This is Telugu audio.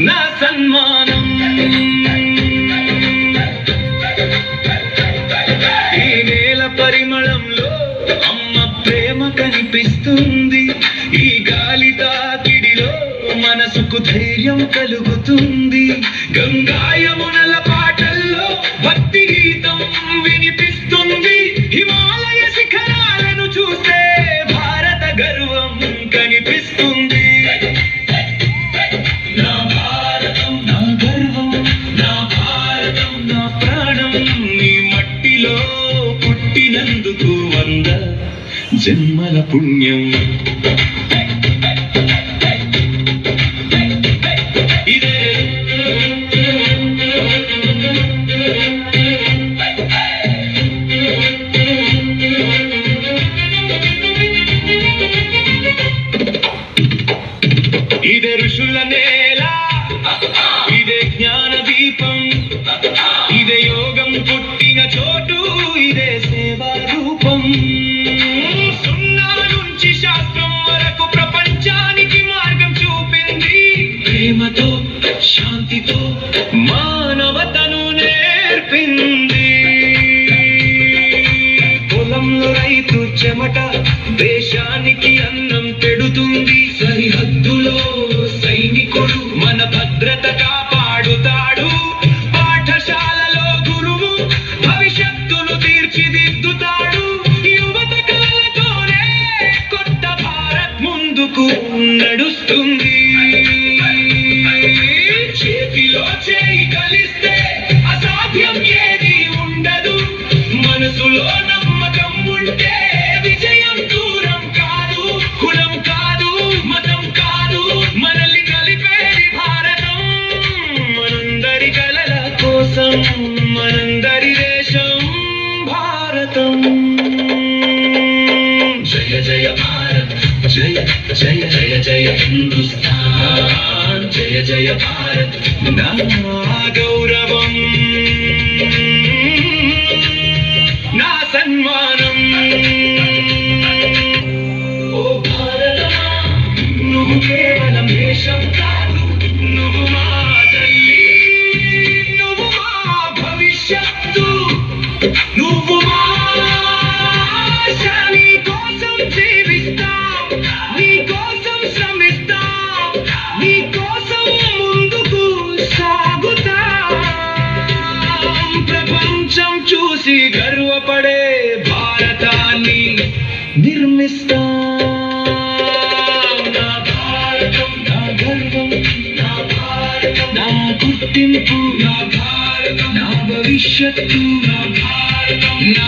నా సన్మానం. ఈ నేల పరిమళంలో అమ్మ ప్రేమ కనిపిస్తుంది. ఈ గాలి తాకిడిలో మనసుకు ధైర్యం కలుగుతుంది. గంగాయమునల పాటల్లో భక్తి గీతం వినిపిస్తుంది. హిమాలయ శిఖరాలను చూస్తే భారత గర్వం కనిపిస్తుంది. నా భారతం నా గర్వం, నా భారతం నా ప్రాణం. నీ మట్టిలో పుట్టినందుకు 100 జన్మల పుణ్యం. ఇదే ఋషుల నేల, ఇదే జ్ఞాన దీపం, ఇదే యోగం పుట్టిన చోటు, ఇదే సేవా రూపం. సున్నా నుంచి శాస్త్రం వరకు ప్రపంచానికి మార్గం చూపింది. ప్రేమతో శాంతితో మానవతను నేర్పింది. పొలంలో రైతు చెమట దేశానికి అన్నం పెడుతుంది. సరిహద్దులో సైనికుడు మన భద్రత కాపాడుతాడు. పాఠశాలలో గురువు భవిష్యత్తును తీర్చిదిద్దుతాడు. యువత కలతోనే కొత్త భారత్ ముందుకు నడుస్తుంది. చేతిలో చేయి కలిస్తే అసాధ్యం ఏది ఉండదు. మనసులో నమ్మకం ఉంటే విజయం దూరం కాదు. కులం కాదు, మతం కాదు, మనల్ని కలిపేది భారతం. మనందరి కలల కోసం మనందరి దేశం భారతం. జయ జయ భారత్, జయ జయ జయ జయ హిందుస్థాన్. జయ జయ భారత్ నా గౌరవం, నా సన్మానం. ఓ భారతమా, నువ్వు కేవలం దేశం కాదు, నువ్వు మా తల్లి, నువ్వు మా భవిష్యత్తు, నువ్వు మా ఆశ. నీ కోసం జీవిస్తాం, నీ కోసం శ్రమిస్తాం, నీ కోసం ముందుకు సాగుతాం. ప్రపంచం చూసి గర్వపడే భారతాన్ని నిర్మిస్తాం. నా భారతం నా గర్వం, నా భారతం నా గుర్తింపు, నా భారతం నా భవిష్యత్తు, నా భారతం నా